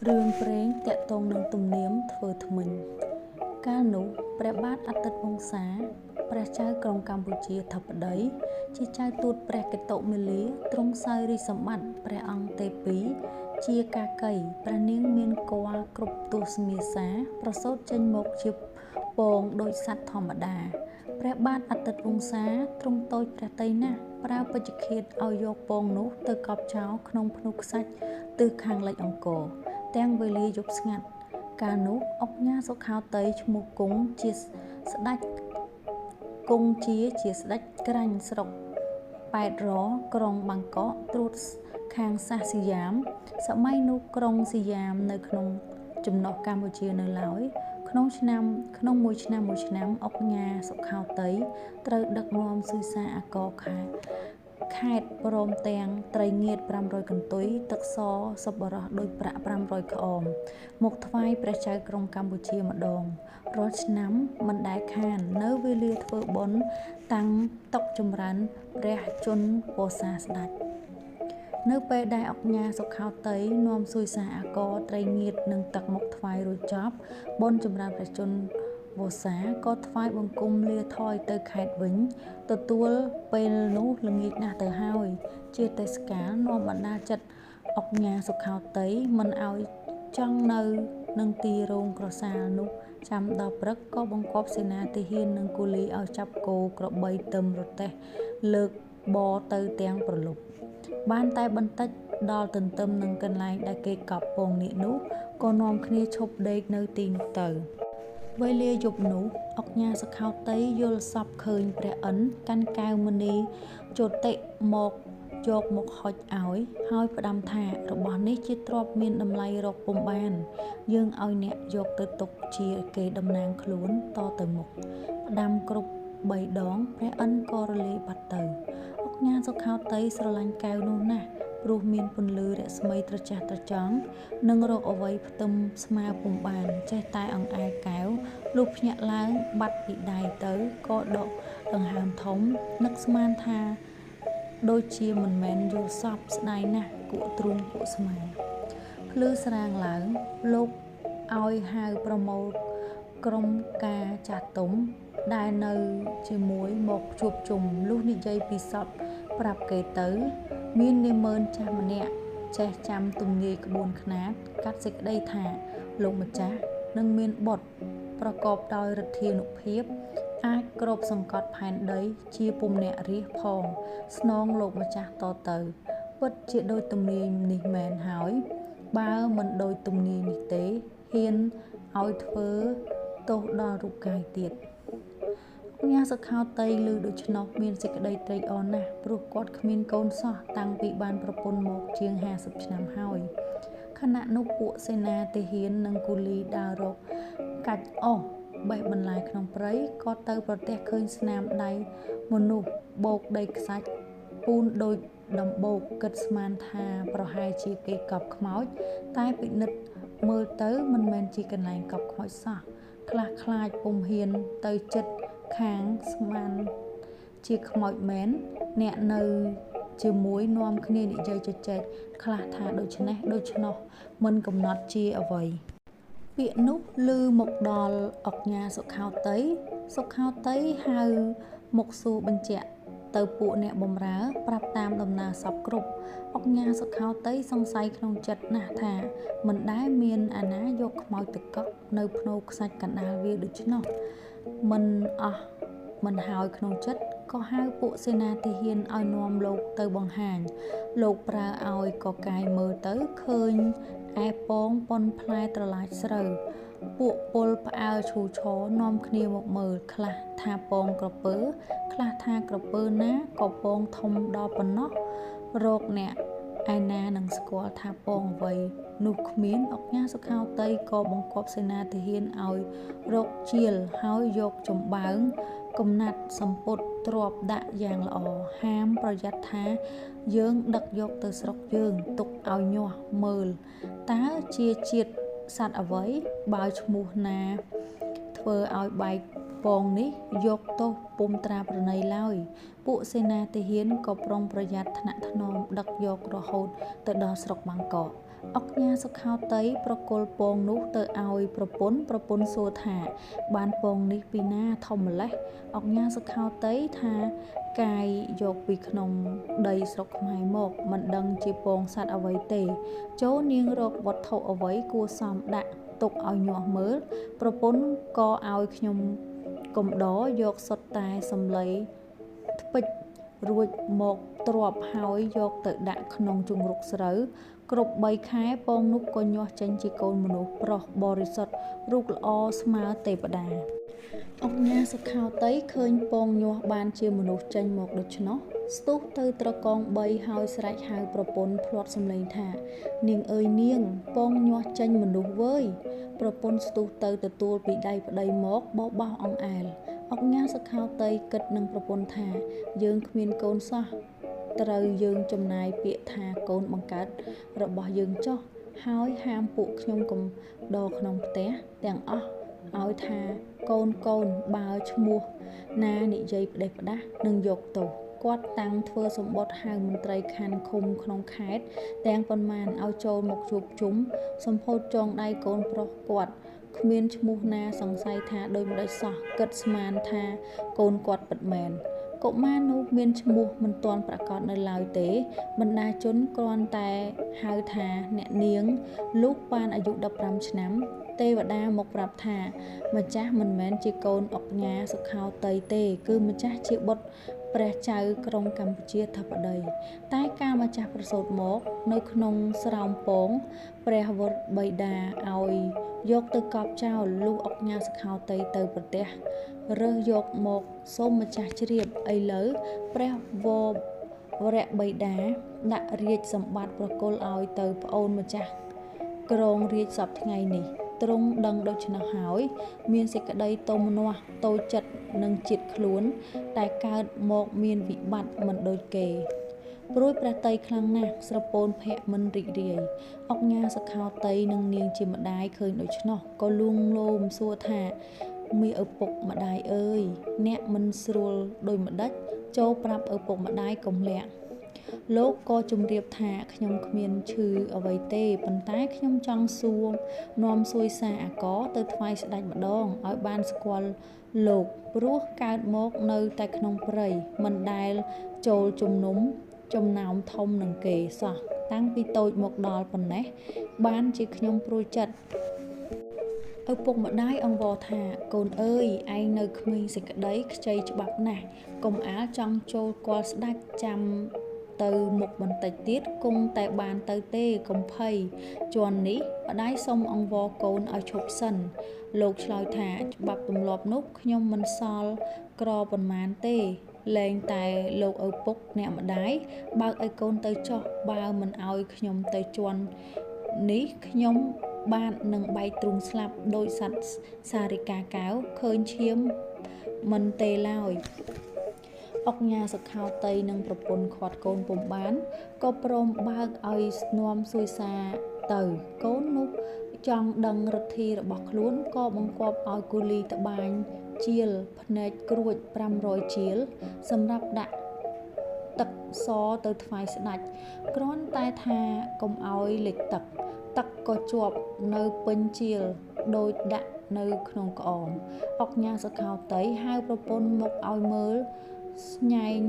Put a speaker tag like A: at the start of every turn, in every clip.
A: រឿងព្រេងតាក់ទងនឹងទំនៀមធ្វើធ្មេញកាលនោះព្រះបាទអាទិត្យវង្សាព្រះចៅក្រុងកម្ពុជាធិបតីជាចៅទូតព្រះកេតុមាលាទ្រង់សោយរាជសម្បត្តិព្រះអង្គទេពីជាកាកីព្រះនាងមានគភ៌គ្រប់ទសមាសាប្រសូតចេញមកជាពងដោយសត្វធម្មតាព្រះបាទអាទិត្យវង្សាទ្រង់តូចព្រះទ័យណាស់ប្រើពេជ្ជឃាតឲ្យយកពងនោះទៅកប់ចោលក្នុងភ្នូខ្សាច់ទិសខាងលិចអង្គរទាំងវេលាយប់ស្ងាត់កាលនោះអុកញ៉ាសុខាវតីឈ្មោះគង់ជាស្ដេចក្រាញ់ស្រុកប៉ែតរក្រុងបាងកកត្រួតខាងសាសស៊ីយ៉ាមសម័យនោះក្រុងស៊ីយ៉ាមនៅក្នុងចំណុះកម្ពុជានៅឡើយក្នុងមួយឆ្នាំអុកញ៉ាសុខាវតីត្រូវដឹកនាំស៊ុយសាអាករខេត្តព្រមទាំងត្រីងៀត500កន្ទុយទឹកសសប្បុរសដូចប្រាក់500ក្អមមកថ្វាយព្រះចៅក្រុងកម្ពុជាម្ដងរាល់ឆ្នាំមិនដែលខាននៅវេលាធ្វើបុណ្យតាំងតុចម្រើនព្រះជន្មពោធិ៍សាស្ដេចនៅពេលដែលអុកញ៉ាសុខាវតីនាំស៊ុយសាអាករត្រីងៀតនិងទឹកមកថ្វាយរួចចប់បុណ្យចម្រើនព្រះជន្មវស្សាក៏ថ្វាយបង្គំលាថយទៅខេត្តវិញទទួលពេលនោះល្ងាចណាស់ទៅហើយជាទេសកាលនាំបណ្ដាចិត្តអុកញ៉ាសុខាវតីមិនឲ្យចង់នៅនឹងទីរោងក្រសាលនោះចាំដល់ព្រឹកក៏បង្គាប់សេនាទាហាននិងកូលីឲ្យចាប់គោក្របីទឹមរទេះលើកបរទៅទាំងប្រលប់បានតែបន្តិចដល់ទន្ទឹមនឹងកន្លែងដែលគេកប់ពងនាគនោះក៏នាំគ្នាឈប់ដេកនៅទីនោះទៅវេលាយប់នោះអុកញ៉ាសុខាវតីយល់សប្តិឃើញព្រះឥន្ទកាន់កែវមณีជតិមកយកមកហុចឲ្យហើយផ្ដាំថារបស់នេះជាទ្រព្យមានតម្លៃរកពុំបានយើងឲ្យអ្នកយកទៅទុកជាគេតំណាងខ្លួនតទៅមុខផ្ដាំគ្រប់3ដងព្រះឥន្ទក៏រលាយបាត់ទៅអុកញ៉ាសុខាវតីស្រឡាញ់កែវនោះណាស់ព្រោះមានពន្លឺរស្មីត្រចះត្រចង់និងរកអ្វីផ្ទឹមស្មើពុំបានចេះតែអង្អែលកែវលុះភ្ញាក់ឡើងបាត់ពីដៃទៅក៏ដកដង្ហើមធំនឹកស្មានថាដូចជាមិនមែនយល់សប្តិស្ដាយណាស់គក់ទ្រូងគក់ស្មាភ្លឺស្រាងឡើងលោកឲ្យហៅប្រមូលក្រុមការចាស់ទុំដែលនៅជាមួយមកជួបជុំលុះនិយាយពីសពប្រាប់គេទៅមាននាម៉ឺនចាស់ម្នាក់ចេះចាំទំនាយក្បួនខ្នាតកាត់សេចក្តីថាលោកម្ចាស់នឹងមានបុត្រប្រកបដោយឫទ្ធានុភាពអាចគ្របសង្កត់ផែនដីជាពុំអ្នករាជផងស្នងលោកម្ចាស់តទៅពិតជាដូចទំនាយនេះមែនហើយបើមិនដូចទំនាយនេះទេហ៊ានឲ្យធ្វើទោសដល់រូបកាយទៀតញ៉ាសុខាវតីឮដូច្នោះមានសេចក្តីត្រេកអរណាស់ព្រោះគាត់គ្មានកូនសោះតាំងពីបានប្រពន្ធមកជាង50ឆ្នាំហើយខណៈនោះពួកសេនាទាហាននិងគូលីដើររកកាច់អស់បេះបន្លែក្នុងព្រៃក៏ទៅប្រទះឃើញស្នាមដៃមនុស្សបោកដីខ្សាច់ពូនដូចដំបូកគិតស្មានថាប្រហែលជាគេកប់ខ្មោចតែពិនិត្យមើលទៅមិនមែនជាកន្លែងកប់ខ្មោចសោះខ្លះខ្លាចពុំហ៊ានទៅចិត្តខាងស្មានជាខ្មោចមែនអ្នកនៅជាមួយនាំគ្នានិយាយជជែកខ្លះថាដូច្នោះមិនកំណត់ជាអ្វីពាក្យនោះឮមកដល់អុកញ៉ាសុខាវតីហៅមកសួរបញ្ជាក់ទៅពួកអ្នកបម្រើប្រាប់តាមដំណើរសពគ្រប់អុកញ៉ាសុខាវតីសង្ស័យក្នុងចិត្តណាស់ថាមិនដែលមានអាណាយកខ្មោចទៅកប់នៅភ្នូខ្សាច់កណ្ដាលវាដូច្នោះមិនហើយក្នុងចិត្តក៏ហៅពួកសេនាទាហានឲ្យនាំលោកទៅបង្ហាញលោកប្រើឲ្យកកាយមើលទៅឃើញឯពងប៉ុនផ្លែត្រឡាចស្រូវពួកពលផ្អើលឈូឆរនាំគ្នាមកមើលខ្លះថាពងក្រពើខ្លះថាក្រពើណាក៏ពងធំដល់ប៉ុណ្ណោះរកអ្នកឯណានឹងស្គាល់ថាពងអ្វីនោះគ្មានអុកញ៉ាសុខាវតីក៏បង្គាប់សេនាទាហានឲ្យរកជាលហើយយកចំបើងកំណាត់សម្ពុតទ្រាប់ដាក់យ៉ាងល្អហាមប្រយ័ត្នថាយើងដឹកយកទៅស្រុកយើងទុកឲ្យញាស់មើលតើជាជាតិសត្វអ្វីបើឈ្មោះណាធ្វើឲ្យបែកពងនេះយកទោសពុំត្រាប្រណីឡើយពួកសេនាទាហានក៏ប្រុងប្រយ័ត្នថ្នាក់ថ្នមដឹកយករហូតទៅដល់ស្រុកបាងកក អុកញ៉ាសុខោតីប្រគល់ពងនោះទៅឲ្យប្រពន្ធសួរថាបានពងនេះពីណាធំម្លេះអុកញ៉ាសុខោតីថាកាយយកពីក្នុងដីស្រុកខ្មែរមកមិនដឹងជាពងសត្វអ្វីទេចូលនាងរកវត្ថុអ្វីគួរសមដាក់ទុកឲ្យញាស់មើលប្រពន្ធក៏ឲ្យខ្ញុំកំដរយកសុទ្ធតែសំឡីថ្ពេចរួចមកទ្រាប់ហើយយកទៅដាក់ក្នុងជង្រុកស្រូវគ្រប់3 ខែពងនោះក៏ញាស់ចេញជាកូនមនុស្សប្រុសបរិសុទ្ធរូបល្អស្មើទេវតាអុកញ៉ាសុខោតីឃើញពងញាស់បានជាមនុស្សចេញមកដូច្នោះស្ទុះទៅត្រកង3ហើយស្រែកហៅប្រពន្ធភ្លាត់សំឡេងថានាងអើយនាងពងញាស់ចេញមនុស្សវើយប្រពន្ធស្ទុះទៅទទួលពីដៃប្តីមកបបោសអង្អែលអុកញ៉ាសុខោតីគិតនឹងប្រពន្ធថាយើងគ្មានកូនសោះត្រូវយើងចំណាយពាក្យថាកូនបង្កើតរបស់យើងចោះហើយហាមពួកខ្ញុំកំដរក្នុងផ្ទះទាំងអស់ឲ្យថាកូនបើឈ្មោះណានិយាយផ្ដេសផ្ដាស់នឹងយកទោសគាត់តាំងធ្វើសម្បត្តិហៅមន្ត្រីខណ្ឌឃុំក្នុងខេត្តទាំងប៉ុន្មានឲ្យចូលមកជួបជុំសម្ពោធចងដៃកូនប្រុសគាត់គ្មានឈ្មោះណាសង្ស័យថាដូចម្ដេចសោះគិតស្មានថាកូនគាត់ពិតមែនកុមារនោះមានឈ្មោះមិនទាន់ប្រកាសនៅឡើយទេបណ្ដាជនគ្រាន់តែហៅថាអ្នកនាងលុះបានអាយុ15ឆ្នាំទេវតាមកប្រាប់ថាម្ចាស់មិនមែនជាកូនអុកញ៉ាសុខោតីទេគឺម្ចាស់ជាបុត្រព្រះចៅក្រុងកម្ពុជាធិបតីតែកាលម្ចាស់ប្រសូតមកនៅក្នុងស្រោមពងព្រះវរបិតាឲ្យយកទៅកប់ចោលលុះអុកញ៉ាសុខោតីទៅប្រទះរើសយកមកសូមម្ចាស់ជ្រាបឥឡូវព្រះវរបិតាដាក់រាជសម្បត្តិប្រគល់ឲ្យទៅប្អូនម្ចាស់គ្រងរាជសពថ្ងៃនេះទ្រង់ដឹងដូច្នោះហើយមានសេចក្តីទោមនាស់តូចចិត្តនឹងជាតិខ្លួនតែកើតមកមានវិបត្តិមិនដូចគេព្រួយព្រះតីខ្លាំងណាស់ស្រពោនភ័ក្រមិនរីករាយអុកញ៉ាសុខោតីនិងនាងជាម្ដាយឃើញដូច្នោះក៏លួងលោមសួរថាមីឪពុកម្ដាយអើយអ្នកមិនស្រួលដូចម្ដេចចូលប្រាប់ឪពុកម្ដាយកុំលាក់លោកក៏ជម្រាបថាខ្ញុំគ្មានឈឺអ្វីទេប៉ុន្តែខ្ញុំចង់សួរនាំសួយសារអាករទៅថ្វាយស្ដេចម្ដងឲ្យបានស្គាល់លោកព្រោះកើតមកនៅតែក្នុងព្រៃមិនដែលចូលជំនុំចំណោមធំនឹងគេសោះតាំងពីតូចមកដល់ប៉ុណ្ណេះបានជាខ្ញុំព្រួយចិត្តឪពុកម្ដាយអង្វរថាកូនអើយឯងនៅក្មេងសេចក្តីខ្ចីច្បាប់ណាស់កុំអាលចង់ចូលគាល់ស្ដេចចាំទៅមុខបន្តិចទៀតគង់តែបានទៅទេកុំភ័យជាន់នេះម្ដាយសុំអង្វរកូនឲ្យឈប់សិនលោកឆ្លើយថាច្បាប់ទម្លាប់នោះខ្ញុំមិនសល់ក្រប៉ុន្មានទេលែងតែលោកឪពុកអ្នកម្ដាយបើកឲ្យកូនទៅចោះបើមិនឲ្យខ្ញុំទៅជាន់នេះខ្ញុំបាទនឹងបែកទ្រូងស្លាប់ដោយសត្វសារិកាកែវឃើញឈាមមិនទេឡើយអុកញ៉ាសុខោតីនិងប្រពន្ធខាត់កូនពុំបានក៏ព្រមបើកឲ្យនាំសួយសារទៅកូននោះចង់ដឹងឫទ្ធីរបស់ខ្លួនក៏បង្គាប់ឲ្យគូលីត្បាញជាលភ្នែកក្រួច500ជាលសម្រាប់ដាក់ទឹកសទៅថ្វាយស្ដេចគ្រាន់តែថាកុំឲ្យលិចទឹកក៏ជាប់នៅពេញជាលដោយដាក់នៅក្នុងក្អមអុកញ៉ាសុខោតីហៅប្រពន្ធមកឲ្យមើលស្ញែង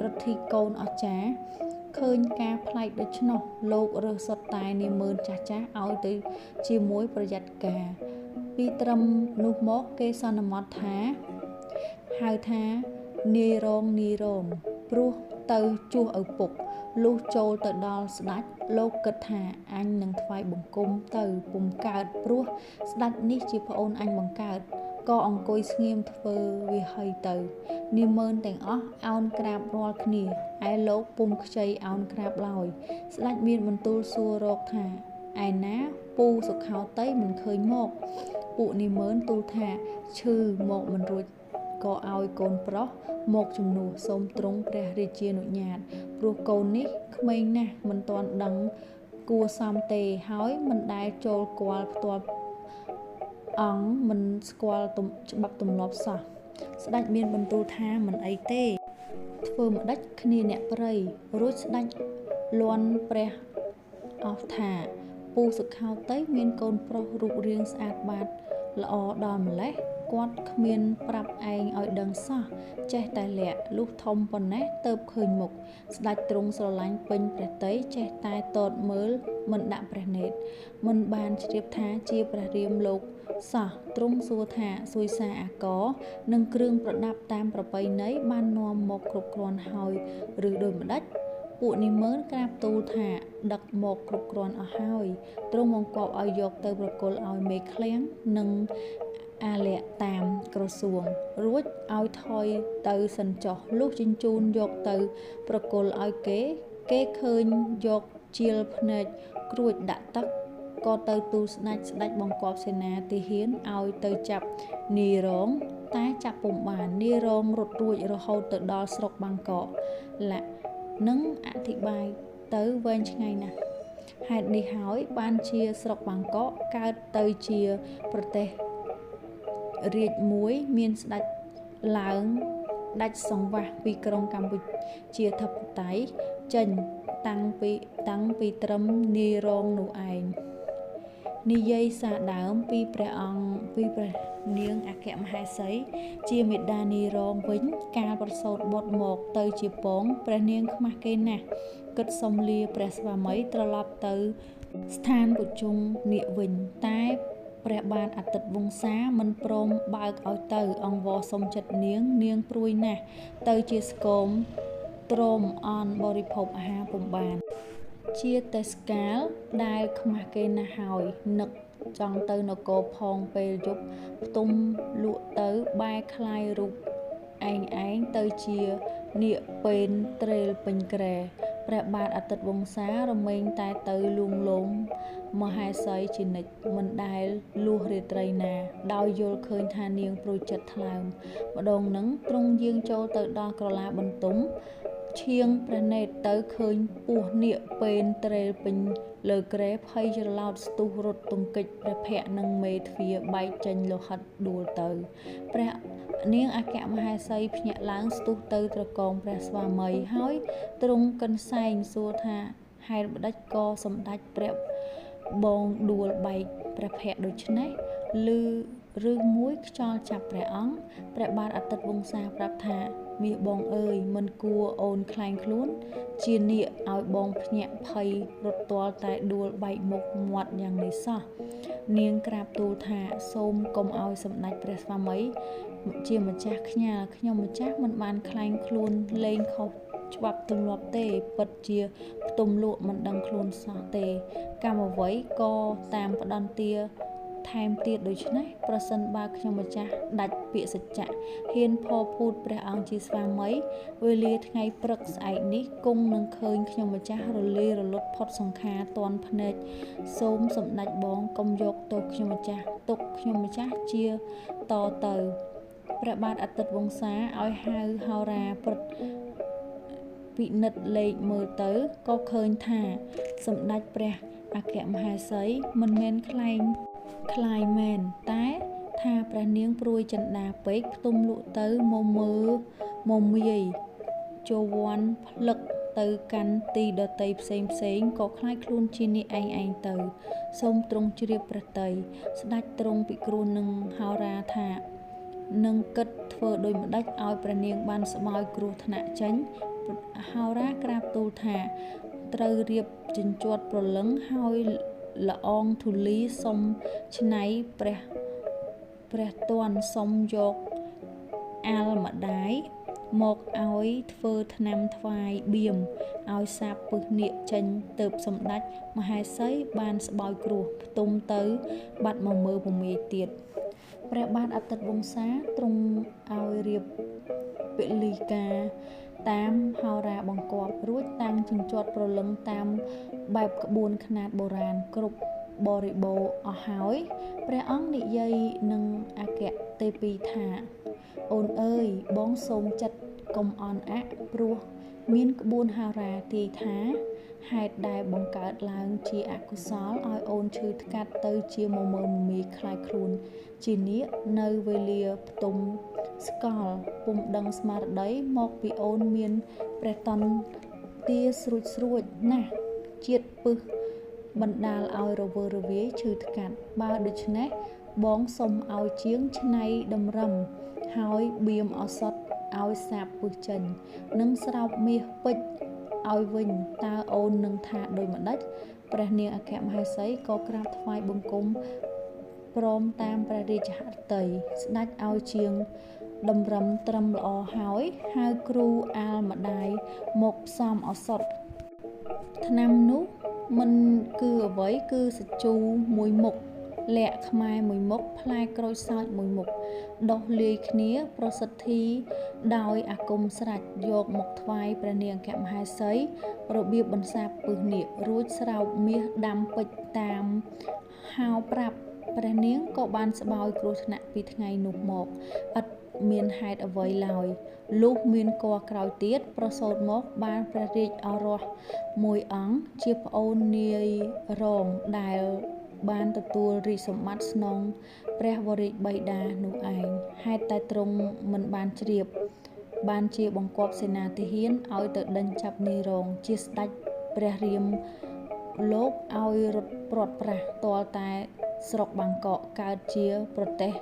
A: ឫទ្ធីកូនអស្ចារ្យឃើញការប្លែកដូច្នោះលោករើសសុទ្ធតែនាម៉ឺនចាស់ឲ្យទៅជាមួយប្រយ័ត្នការពីត្រឹមនោះមកគេសន្មតថាហៅថានាយរងព្រោះទៅជួសឪពុកលុះចូលទៅដល់ស្ដេចលោកគិតថាអញនឹងថ្វាយបង្គំទៅពុំកើតព្រោះស្ដេចនេះជាប្អូនអញបង្កើតក៏អង្គុយស្ងៀមធ្វើវាហីទៅនាម៉ឺនទាំងអស់អោនក្រាបរាល់គ្នាឯលោកពុំខ្ចីអោនក្រាបឡើយស្ដេចមានបន្ទូលសួររកថាឯណាពូសុខោតីមិនឃើញមកពួកនាម៉ឺនទូលថាឈឺមកមិនរួចក៏ឲ្យកូនប្រុសមកជំនួសសូមទ្រង់ព្រះរាជានុញ្ញាតព្រោះកូននេះក្មេងណាស់មិនទាន់ដឹងគួរសមទេហើយមិនដែលចូលគាល់ផ្ទាល់អង្គមិនស្គាល់ច្បាប់ទម្លាប់សោះស្ដេចមានបន្ទូលថាមិនអីទេធ្វើម្ដេចគ្នាអ្នកព្រៃរួចស្ដេចលាន់ព្រះអស់ថា ពូសុខោតីមានកូនប្រុសរូបរាងស្អាតបាតល្អដល់ម្លេះគាត់គ្មានប្រាប់ឯងឲ្យដឹងសោះចេះតែលាក់លុះធំប៉ុណ្ណេះទៅឃើញមុខស្ដេចទ្រង់ស្រឡាញ់ពេញព្រះតីចេះតែតតមើលមិនដាក់ព្រះនេត្រមិនបានជ្រាបថាជាព្រះរាមលោកសោះទ្រង់សួរថាសួយសារអាករនិងគ្រឿងប្រដាប់តាមប្រពៃណីបាននាំមកគ្រប់គ្រាន់ហើយឬដូចម្ដេចពួកនាម៉ឺនក្រាបទូលថាដឹកមកគ្រប់គ្រាន់អស់ហើយទ្រង់បង្គាប់ឲ្យយកទៅប្រគល់ឲ្យមេឃ្លាំងនិងអាល័កតាមក្រសួងរួចឲ្យថយទៅសិនចុះលុះជញ្ជូនយកទៅប្រគល់ឲ្យគេឃើញយកជាលភ្នែកក្រួចដាក់ទឹកក៏ទៅទូលស្ដេចបង្គាប់សេនាទាហានឲ្យទៅចាប់នាយរងតែចាប់ពុំបាននាយរងរត់រួចរហូតទៅដល់ស្រុកបាងកកនឹងអធិប្បាយទៅវែងឆ្ងាយណាស់ហេតុនេះហើយបានជាស្រុកបាងកកកើតទៅជាប្រទេសរាជមួយមានស្ដេចឡើងដាច់សង្វាសពីក្រុងកម្ពុជាធិបតេយ្យចេញតាំងពីត្រឹមនាយរងនោះឯងនិយាយសារដើមពីព្រះនាងអគ្គមហេសីជាមេដានាយរងវិញកាលប្រសូតបុត្រមកទៅជាពងព្រះនាងខ្មាស់គេណាស់គិតសុំលាព្រះស្វាមីត្រឡប់ទៅស្ថានពុជង្គនាគវិញតែព្រះបាទអាទិត្យវង្សាមិនព្រមបើកឲ្យទៅអង្វរសុំចិត្តនាងព្រួយណាស់ទៅជាស្គមទ្រាំអន់បរិភោគអាហារពុំបានជាទេសកាលដែលខ្មាស់គេណាស់ហើយនឹកចង់ទៅនគរផងពេលយប់ផ្ទុំលក់ទៅបែរคล้ายរូបឯងទៅជានាគពេនត្រេលពេញក្រែព្រះបាទអាទិត្យវង្សារមែងតែទៅលួងលោមមហេសីជានិច្ចមិនដែលលួសរាត្រីណាដោយយល់ឃើញថានាងព្រួយចិត្តថ្លើមម្ដងនឹងទ្រង់យាងចូលទៅដល់ក្រឡាបន្ទុំឈៀងព្រះនេត្រទៅឃើញពស់នាគពេនត្រេលពេញលើក្រែភ័យច្រឡោតស្ទុះរត់ទង្គិចព្រះភ័ក្ត្រនិងមេទ្វារបែកចេញលោហិតដួលទៅព្រះនាងអគ្គមហេសីភ្ញាក់ឡើងស្ទុះទៅត្រកងព្រះស្វាមីហើយទ្រង់កន្សែងសួរថាហេតុម្ដេចក៏សម្ដេចព្រះបងដួលបែកព្រះភ័ក្ត្រដូច្នេះឬមួយខ្យល់ចាប់ព្រះអង្គព្រះបាទអាទិត្យវង្សាប្រាប់ថាមាសបងអើយមិនគួរអូនខ្លែងខ្លួនជានាគឲ្យបងភ្ញាក់ភ័យរត់ទាល់តែដួលបែកមុខមាត់យ៉ាងនេះសោះនាងក្រាបទូលថាសូមកុំឲ្យសម្ដេចព្រះស្វាមីជាម្ចាស់ខ្ញុំម្ចាស់មិនបានខ្លែងខ្លួនលេងខុសច្បាប់ទម្លាប់ទេពិតជាផ្ទុំលក់មិនដឹងខ្លួនសោះទេកម្មអ្វីក៏តាមផ្ដន្ទាថែមទៀតដូច្នេះប្រសិនបើខ្ញុំម្ចាស់ដាច់ពាក្យសច្ចៈហ៊ានផភូតព្រះអង្គជាស្វាមីវេលាថ្ងៃព្រឹកស្អែកនេះគង់នឹងឃើញខ្ញុំម្ចាស់រលាយរលត់ផុតសង្ខារតន់ភ្នែកសូមសម្ដេចបងកុំយកទោសខ្ញុំម្ចាស់ទុកខ្ញុំម្ចាស់ជាតទៅព្រះបាទអាទិត្យវង្សាឲ្យហៅហោរាព្រឹទ្ធពិនិត្យលេខមើលទៅក៏ឃើញថាសម្ដេចព្រះអគ្គមហេសីមិនមែនខ្លាយមែនតែថាព្រះនាងព្រួយចិន្តាពេកផ្ទុំលក់ទៅមមាយជវ័នផ្លឹកទៅកាន់ទីដតីផ្សេងក៏ខ្លាចខ្លួនជានាគឯងទៅសូមទ្រង់ជ្រាបព្រះតីស្ដេចទ្រង់ពិគ្រោះនឹងហោរាថានឹងគិតធ្វើដូចម្ដេចឲ្យព្រះនាងបានស្បើយគ្រោះថ្នាក់ចេញហោរាក្រាបទូលថាត្រូវរៀបជញ្ជាត់ព្រលឹងហើយល្អងធូលីសុំឆ្នៃព្រះទាន់សុំយកអាលម្ដាយមកឲ្យធ្វើថ្នាំថ្វាយបៀមឲ្យសាបពឹសនាគចេញទៅសម្ដេចមហេសីបានស្បើយគ្រោះផ្ទុំទៅបាត់មកមើលពមាយទៀតព្រះបាទអាទិត្យវង្សាទ្រង់ឲ្យរៀបពលីការតាមហោរាបង្គាប់រួចតាំងជញ្ជាត់ព្រលឹងតាមបែបក្បួនខ្នាតបុរាណគ្រប់បរិបូរណ៍អស់ហើយព្រះអង្គនិយាយនឹងអគ្គទេពីថាអូនអើយបងសូមចិត្តកុំអន់ព្រោះមានក្បួនហោរាទាយថាហេតុដែលបង្កើតឡើងជាអកុសលឲ្យអូនឈឺថ្កាត់ទៅជាមមាខ្លាចខ្លួនជានាគនៅវេលាផ្ទុំស្កល់ពុំដឹងស្មារតីមកពីអូនមានព្រះតន្ទាស្រួចណាស់ជាតិពឹស បណ្ដាលឲ្យរវើរវាយឈឺថ្កាត់បើដូច្នេះបងសុំឲ្យជាងច្នៃតម្រឹមហើយបៀមឱសថឲ្យសាបពឹសចេញនិងស្រោបមាសពេជ្រឲ្យវិញតើអូននឹងថាដូចម្ដេចព្រះនាងអគ្គមហេសីក៏ក្រាបថ្វាយបង្គំព្រមតាមព្រះរាជហឫទ័យស្ដេចឲ្យជាងតម្រឹមត្រឹមល្អហើយហៅគ្រូអាលម្ដាយមកផ្សំឱសថថ្នាំនោះមិនគឺអ្វីគឺសាជូមួយមុខលក្ខណ៍ខ្មែរមួយមុខផ្លែក្រូចសើចមួយមុខដុសលាយគ្នាប្រសិទ្ធិដោយអាគមស្រេចយកមកថ្វាយព្រះនាងអគ្គមហេសីរបៀបបន្សាបពឹសនាគរួចស្រោបមាសដាំពេជ្រតាមហៅប្រាប់ព្រះនាងក៏បានស្បោយគ្រោះថ្នាក់ពីថ្ងៃនោះមកឥតមានហេតុអ្វីឡើយលុះមានគរក្រោយទៀតប្រសូតមកបានព្រះរាជឱរសមួយអង្គជាប្អូននាយរងដែលបានទទួលរាជសម្បត្តិស្នងព្រះវររាជបិតានោះឯងហេតុតែទ្រង់មិនបានជ្រាបបានជាបង្គាប់សេនាទាហានឲ្យទៅដេញចាប់នាយរងជាស្ដេចព្រះរាមលោកឲ្យរត់ព្រាត់ប្រាសទាល់តែស្រុកបាងកកកើតជាប្រទេស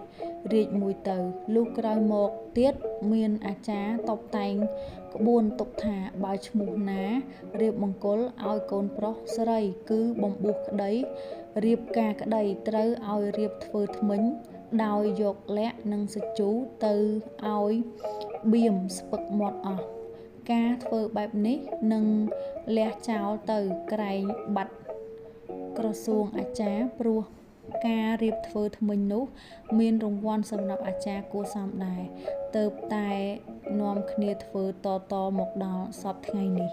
A: រាជមួយទៅលុះក្រោយមកទៀតមានអាចារ្យតបតែងក្បួនទុកថាបើឈ្មោះណារៀបមង្គលឲ្យកូនប្រុសស្រីគឺបំបួសក្តីរៀបការក្តីត្រូវឲ្យរៀបធ្វើធ្មេញដោយយកលក្ខនិងសាជូទៅឲ្យបៀមស្ពឹកមាត់អស់ការធ្វើបែបនេះនឹងលះចោលទៅក្រែងបាត់ក្រសួងអាចារ្យព្រោះការរៀបធ្វើធ្មេញនោះមានរង្វាន់សម្រាប់អាចារ្យគួរសមដែរទើបតែនាំគ្នាធ្វើតមកដល់សពថ្ងៃនេះ